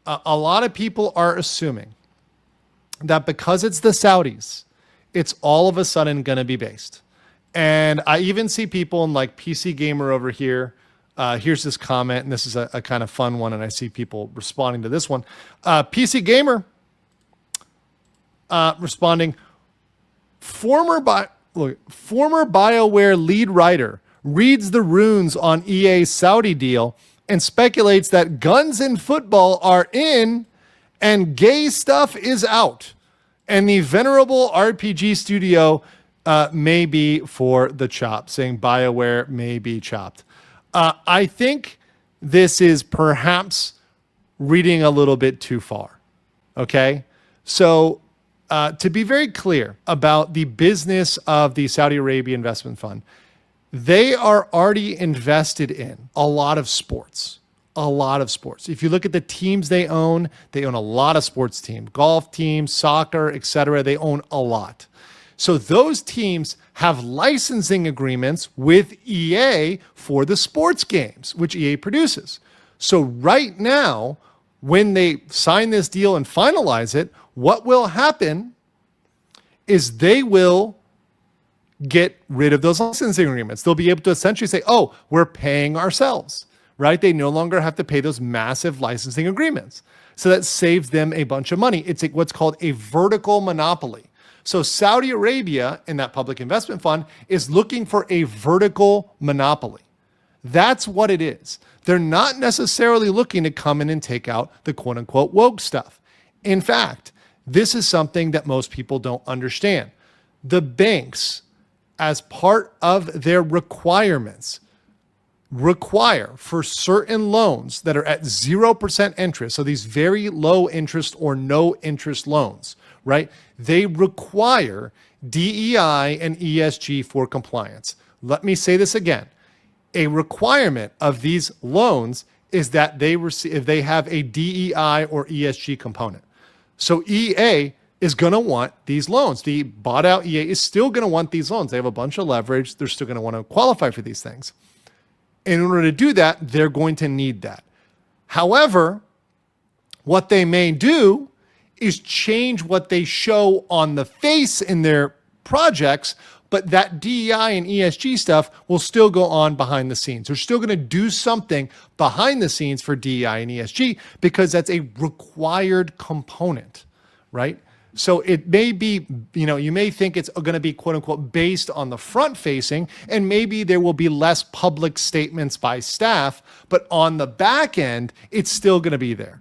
a lot of people are assuming that because it's the Saudis, it's all of a sudden going to be based. And I even see people in like PC Gamer over here. Here's this comment, and this is a kind of fun one, and I see people responding to this one. PC Gamer responding, former BioWare lead writer reads the runes on EA's Saudi deal and speculates that guns in football are in and gay stuff is out. And the venerable RPG studio may be for the chop, saying BioWare may be chopped. I think this is perhaps reading a little bit too far. Okay? So to be very clear about the business of the Saudi Arabia Investment Fund, they are already invested in a lot of sports. A lot of sports. If you look at the teams they own a lot of sports teams, golf teams, soccer, etc. They own a lot. So those teams have licensing agreements with EA for the sports games, which EA produces. So right now, when they sign this deal and finalize it, what will happen is they will get rid of those licensing agreements. They'll be able to essentially say, oh, we're paying ourselves, right? They no longer have to pay those massive licensing agreements. So that saves them a bunch of money. It's what's called a vertical monopoly. So Saudi Arabia, in that public investment fund, is looking for a vertical monopoly. That's what it is. They're not necessarily looking to come in and take out the quote unquote woke stuff. In fact, this is something that most people don't understand. The banks, as part of their requirements, require for certain loans that are at 0% interest, so these very low interest or no interest loans, right? They require DEI and ESG for compliance. Let me say this again. A requirement of these loans is that they have a DEI or ESG component. So EA is going to want these loans. The bought out EA is still going to want these loans. They have a bunch of leverage. They're still going to want to qualify for these things. In order to do that, they're going to need that. However, what they may do is change what they show on the face in their projects, but that DEI and ESG stuff will still go on behind the scenes. They're still going to do something behind the scenes for DEI and ESG because that's a required component, right? So it may be, you may think it's going to be quote unquote based on the front facing, and maybe there will be less public statements by staff, but on the back end, it's still going to be there.